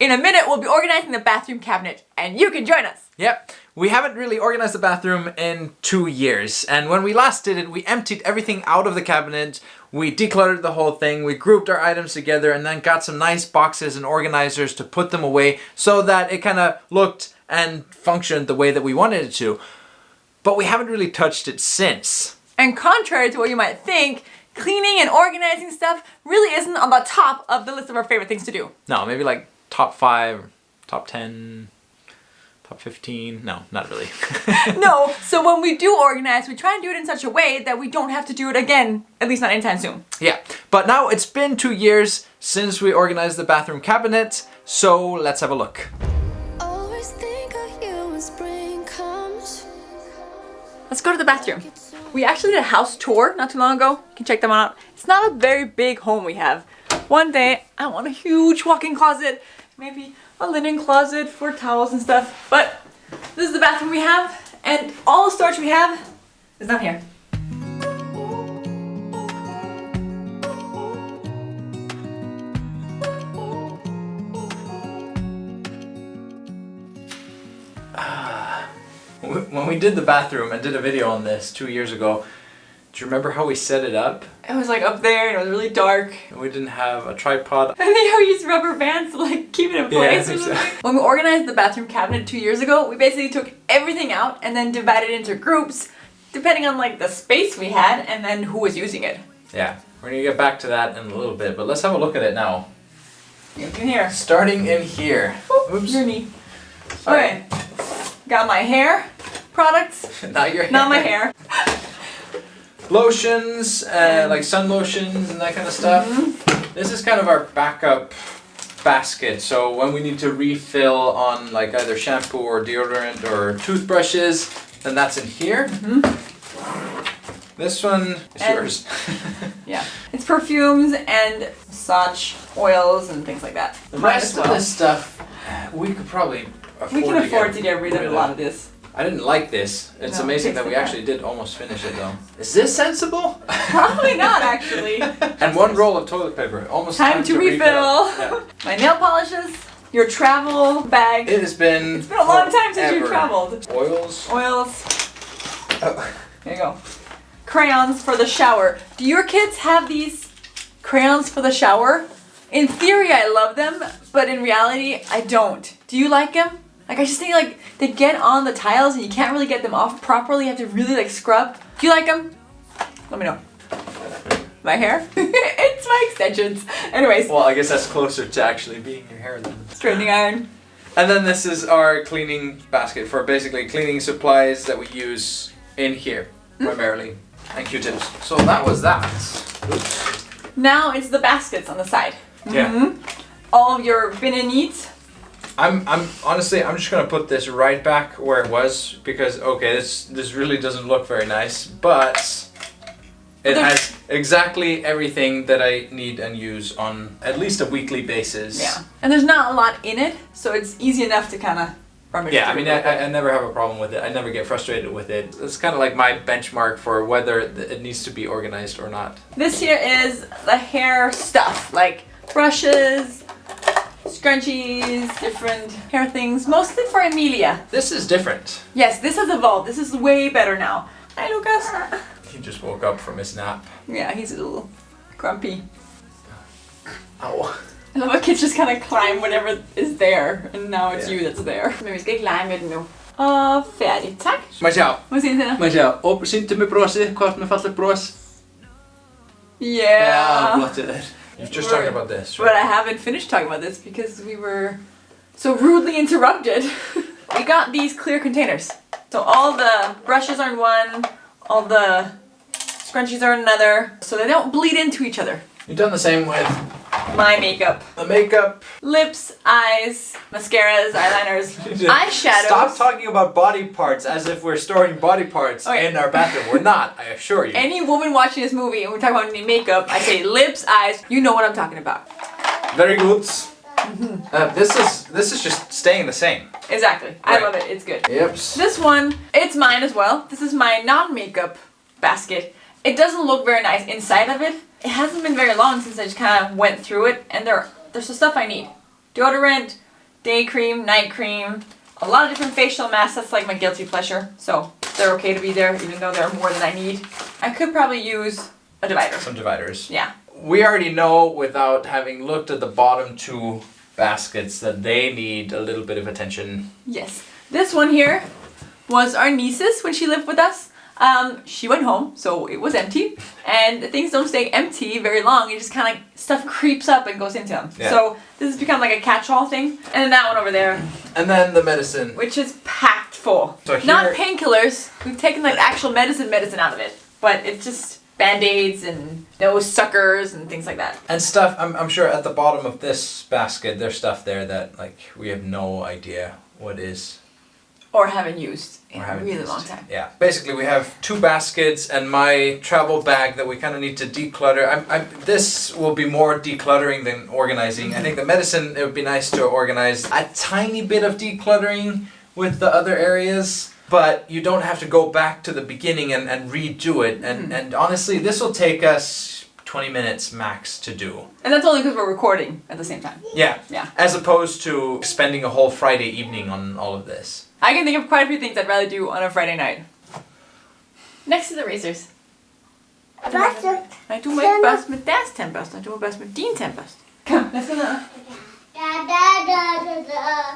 In a minute, we'll be organizing the bathroom cabinet, and you can join us. Yep. We haven't really organized the bathroom in 2 years, and when we last did it, we emptied everything out of the cabinet, we decluttered the whole thing, we grouped our items together, and then got some nice boxes and organizers to put them away so that it kind of looked and functioned the way that we wanted it to. But we haven't really touched it since. And contrary to what you might think, cleaning and organizing stuff really isn't on the top of the list of our favorite things to do. No, maybe like top 5, top 10, top 15. No, not really. No, so when we do organize, we try and do it in such a way that we don't have to do it again, at least not anytime soon. Yeah, but now it's been 2 years since we organized the bathroom cabinet, so let's have a look. Let's go to the bathroom. We actually did a house tour not too long ago. You can check them out. It's not a very big home we have. One day, I want a huge walk-in closet, maybe a linen closet for towels and stuff. But this is the bathroom we have, and all the storage we have is down here. When we did the bathroom and did a video on this 2 years ago, do you remember how we set it up? It was like up there and it was really dark. And we didn't have a tripod. I think we used rubber bands to like keep it in place. Yeah, exactly. When we organized the bathroom cabinet 2 years ago, we basically took everything out and then divided it into groups depending on like the space we had and then who was using it. Yeah, we're gonna get back to that in a little bit, but let's have a look at it now. In here. Starting in here. Oops. Your knee. Okay. Got my hair products. Not your hair. Not my hair. Lotions, like sun lotions and that kind of stuff. Mm-hmm. This is kind of our backup basket. So when we need to refill on like either shampoo or deodorant or toothbrushes, then that's in here. Mm-hmm. This one is yours. Yeah. It's perfumes and massage oils and things like that. The rest of this stuff, we could probably afford to get rid of a lot of this. I didn't like this. It's amazing that we actually did almost finish it though. Is this sensible? Probably not actually. And one roll of toilet paper. Almost time to refill. Yeah. My nail polishes, your travel bag. It's been a long time since you traveled. Oils. Oh. There you go. Crayons for the shower. Do your kids have these crayons for the shower? In theory I love them, but in reality I don't. Do you like them? Like I just think like they get on the tiles and you can't really get them off properly. You have to really like scrub. Do you like them? Let me know. My hair? It's my extensions. Anyways. Well, I guess that's closer to actually being your hair than straightening iron. And then this is our cleaning basket for basically cleaning supplies that we use in here primarily, and Q-tips. So that was that. Oops. Now it's the baskets on the side. Yeah. Mm-hmm. All of your bin and needs. I'm honestly I'm just gonna put this right back where it was because okay this really doesn't look very nice, but it has exactly everything that I need and use on at least a weekly basis. Yeah, and there's not a lot in it, so it's easy enough to kind of rummage Yeah, I through. mean I never have a problem with it. I never get frustrated with it. It's kind of like my benchmark for whether it needs to be organized or not. This here is the hair stuff, like brushes, scrunchies, different hair things, mostly for Emilia. This is different. Yes, this has evolved. This is way better now. Hi, Lucas. He just woke up from his nap. Yeah, he's a little grumpy. Ow. I love how kids just kind of climb whatever is there, and now it's you that's there. Men vi ska ikke lege med den nu. Og færdig, tak. Må jeg Hvad siger du? Må jeg og sinte med brose, kort med fallet bros. Yeah. You've just talked about this. Right? But I haven't finished talking about this because we were so rudely interrupted. We got these clear containers. So all the brushes are in one, all the scrunchies are in another, so they don't bleed into each other. You've done the same with My makeup. the makeup. Lips, eyes, mascaras, eyeliners, eyeshadows. Stop talking about body parts as if we're storing body parts in our bathroom. We're not, I assure you. Any woman watching this movie and we talk about makeup, I say lips, eyes, you know what I'm talking about. Very good. This is just staying the same. Exactly. I love it. It's good. Yep. This one, it's mine as well. This is my non-makeup basket. It doesn't look very nice inside of it. It hasn't been very long since I just kind of went through it, and there's the stuff I need. Deodorant, day cream, night cream, a lot of different facial masks. That's like my guilty pleasure. So they're okay to be there even though there are more than I need. I could probably use a divider. Some dividers. Yeah. We already know without having looked at the bottom two baskets that they need a little bit of attention. Yes. This one here was our niece's when she lived with us. She went home, so it was empty. And things don't stay empty very long. You just kind of, stuff creeps up and goes into them. Yeah. So this has become like a catch-all thing. And then that one over there. And then the medicine. Which is packed full. So here, not painkillers. We've taken like actual medicine out of it. But it's just Band-Aids and nose suckers and things like that. and stuff, I'm sure at the bottom of this basket there's stuff there that like we have no idea what is. Or haven't used in Or a haven't really used. long time. Yeah. Basically we have two baskets and my travel bag that we kind of need to declutter. This will be more decluttering than organizing. I think the medicine, it would be nice to organize a tiny bit of decluttering with the other areas, but you don't have to go back to the beginning and redo it. And honestly, this will take us 20 minutes max to do. And that's only because we're recording at the same time. Yeah. Yeah. As opposed to spending a whole Friday evening on all of this. I can think of quite a few things I'd rather do on a Friday night. Next to the razors. I do my best with Dad's tandbørste. I do my best with Dean tandbørste. Come, let's go now.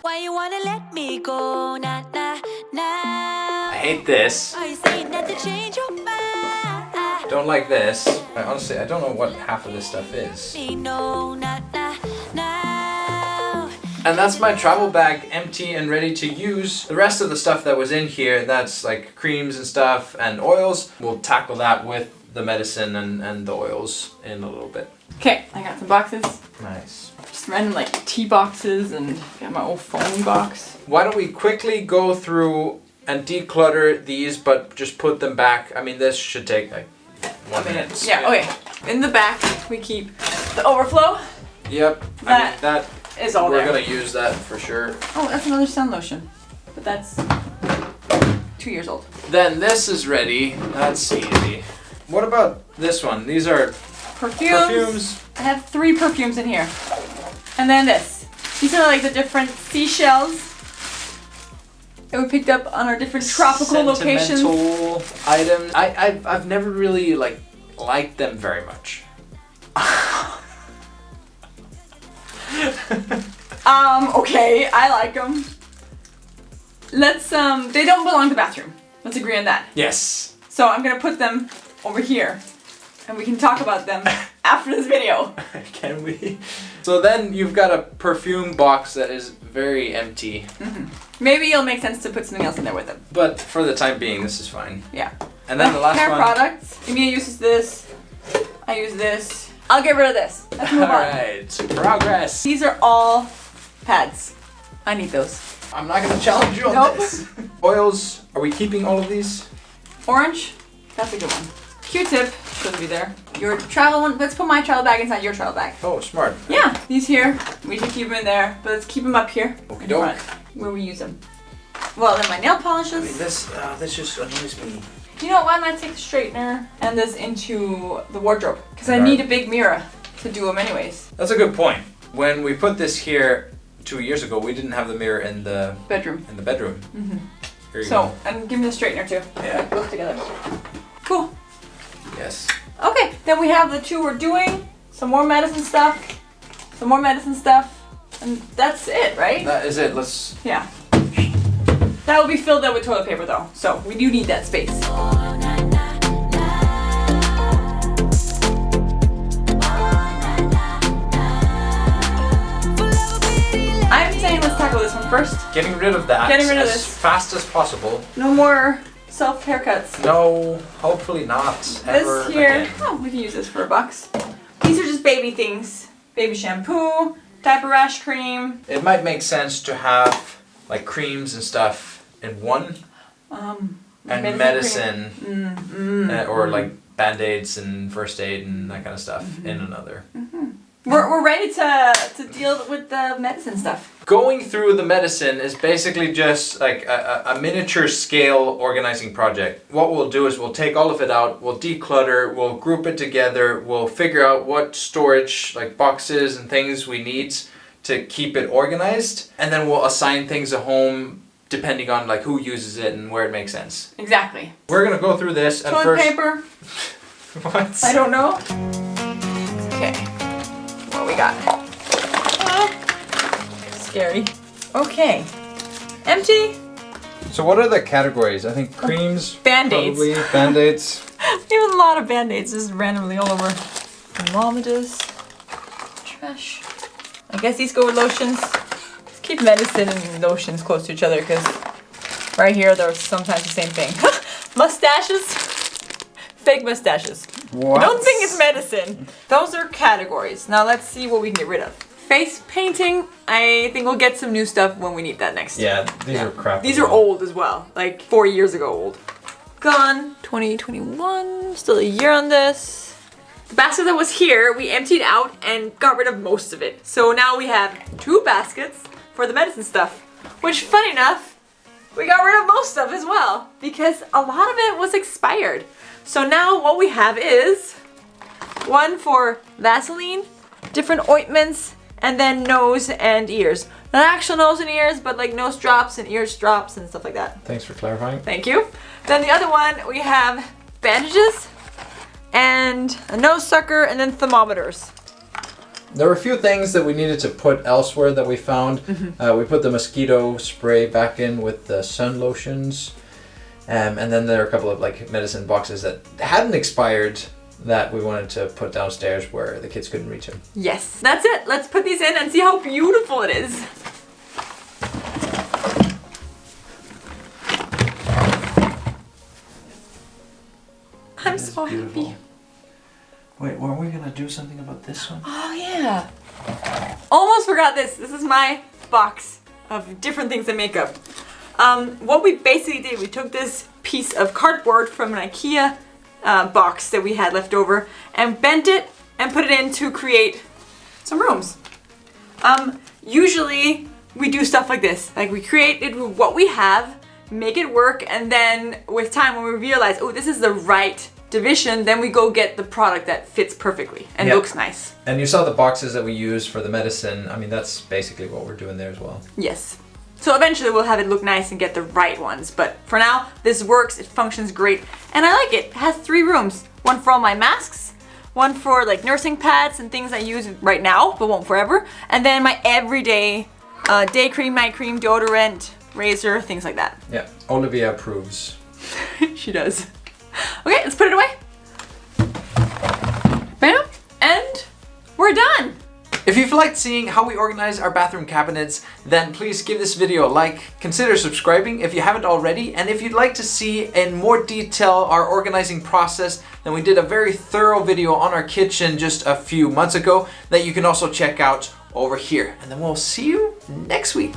Why you wanna let me go? Nah, nah, nah. I hate this. Are you saying that to change your mind? Don't like this. Honestly, I don't know what half of this stuff is. No, nah, nah, nah. And that's my travel bag, empty and ready to use. The rest of the stuff that was in here, that's like creams and stuff and oils. We'll tackle that with the medicine and the oils in a little bit. Okay, I got some boxes. Nice. Just random like tea boxes and got my old phone box. Why don't we quickly go through and declutter these, but just put them back. I mean, this should take like 1 minute. Yeah, okay. In the back, we keep the overflow. Yep. That Is all we're there. gonna use that for sure. Oh, that's another sun lotion. But that's 2 years old. Then this is ready. That's easy. What about this one? These are perfumes. I have 3 perfumes in here. And then this. These are like the different seashells that we picked up on our different tropical locations. Sentimental items. I've never really liked them very much. Okay, I like them. Let's, they don't belong to the bathroom. Let's agree on that. Yes. So I'm gonna put them over here. And we can talk about them after this video. Can we? So then you've got a perfume box that is very empty. Maybe it'll make sense to put something else in there with them. But for the time being, this is fine. Yeah. And then the last hair one. products. Emilia uses this. I use this. I'll get rid of this. Let's move on. Alright, progress. These are all pads. I need those. I'm not gonna challenge you on Nope. this. Oils, are we keeping all of these? Orange. That's a good one. Q-tip. Shouldn't be there. Your travel one. Let's put my travel bag inside your travel bag. Oh, smart. Yeah. These here. We should keep them in there. But let's keep them up here. Okie In doke. front, where we use them. Well, then my nail I mean, polishes. this just annoys me. You know what? Why don't I take the straightener and this into the wardrobe? Because I Right. need a big mirror to do them anyways. That's a good point. When we put this here 2 years ago, we didn't have the mirror in the Bedroom. bedroom. Mm-hmm. Here you So, go. and give me the straightener too. Yeah. Both together. Cool. Yes. Okay, then we have the 2 we're doing. Some more medicine stuff. Some more medicine stuff. And that's it, right? That is it. Let's. Yeah. That will be filled up with toilet paper though. So we do need that space. I'm saying let's tackle this one first. Getting rid of that. Getting rid of as this. fast as possible. No more self haircuts. No, hopefully not. Ever This here, again. oh, we can use this for $1. These are just baby things. Baby shampoo, diaper rash cream. It might make sense to have like creams and stuff in one, and medicine, or like band-aids and first aid and that kind of stuff in another. We're ready to deal with the medicine stuff. Going through the medicine is basically just like a miniature scale organizing project. What we'll do is we'll take all of it out, we'll declutter, we'll group it together, we'll figure out what storage, like boxes and things we need to keep it organized, and then we'll assign things a home depending on like who uses it and where it makes sense. Exactly. We're gonna go through this and Toilet first. paper. What? I don't know. Okay. What we got? Scary. Okay. Empty. So what are the categories? I think creams. Band-Aids. Probably Band-Aids. We have a lot of Band-Aids just randomly all over. Thermometers. Trash. I guess these go with lotions. Let's keep medicine and lotions close to each other because right here they're sometimes the same thing. Mustaches. Fake mustaches. What? I don't think it's medicine. Those are categories. Now let's see what we can get rid of. Face painting. I think we'll get some new stuff when we need that next. Yeah, these are crap. These are old as well. Like 4 years ago old. Gone. 2021. Still a year on this. The basket that was here, we emptied out and got rid of most of it. So now we have 2 baskets for the medicine stuff. Which, funny enough, we got rid of most stuff as well. Because a lot of it was expired. So now what we have is one for Vaseline, different ointments, and then nose and ears. Not actual nose and ears, but like nose drops and ears drops and stuff like that. Thanks for clarifying. Thank you. Then the other one, we have bandages and a nose sucker and then thermometers. There were a few things that we needed to put elsewhere that we found. We put the mosquito spray back in with the sun lotions. And then there are a couple of like medicine boxes that hadn't expired that we wanted to put downstairs where the kids couldn't reach them. Yes, that's it. Let's put these in and see how beautiful it is. I'm so happy. Wait, weren't we gonna do something about this one? Oh yeah. Almost forgot this. This is my box of different things in makeup. What we basically did, we took this piece of cardboard from an IKEA box that we had left over and bent it and put it in to create some rooms. Usually we do stuff like this. Like we create it with what we have, make it work, and then with time when we realize, oh, this is the right division, then we go get the product that fits perfectly and looks nice. And you saw the boxes that we use for the medicine. I mean, that's basically what we're doing there as well. Yes. So eventually we'll have it look nice and get the right ones. But for now, this works, it functions great, and I like it. It has 3 rooms. One for all my masks, one for like nursing pads and things I use right now, but won't forever. And then my everyday day cream, night cream, deodorant, razor, things like that. Yeah, Olivia approves. She does. Okay, let's put it away. Bam, and we're done. If you've liked seeing how we organize our bathroom cabinets, then please give this video a like, consider subscribing if you haven't already, and if you'd like to see in more detail our organizing process, then we did a very thorough video on our kitchen just a few months ago that you can also check out over here. And then we'll see you next week.